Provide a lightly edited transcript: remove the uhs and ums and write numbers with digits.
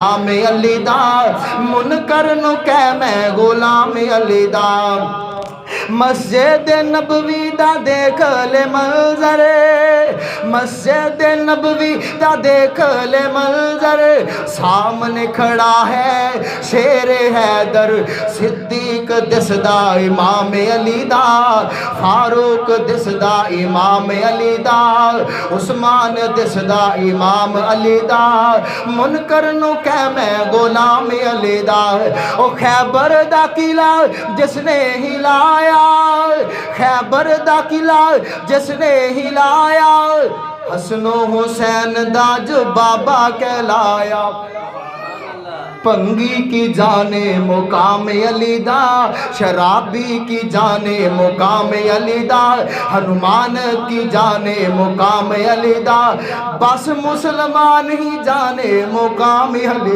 غلام علی دا منکر نو کہہ میں غلام علی دا مسجد نبوی دا دیکھ لے منظر مسجد نبوی دا دیکھ لے منظر سامنے کھڑا ہے شیر حیدر صدیق دسدا امام علی دا فاروق دسدا امام علی دا عثمان دسدا امام علی دا منکر نو کہہ میں غلام علی دا او خیبر دا قلعہ جس نے ہلایا خیبر دا قلعہ جس نے ہلایا حسن و حسین دا جو بابا کہلایا پنگی کی جانے مقام علی دا شرابی کی جانے مقام علی دا ہنومان کی جانے مقام علی دا بس مسلمان ہی جانے مقام علی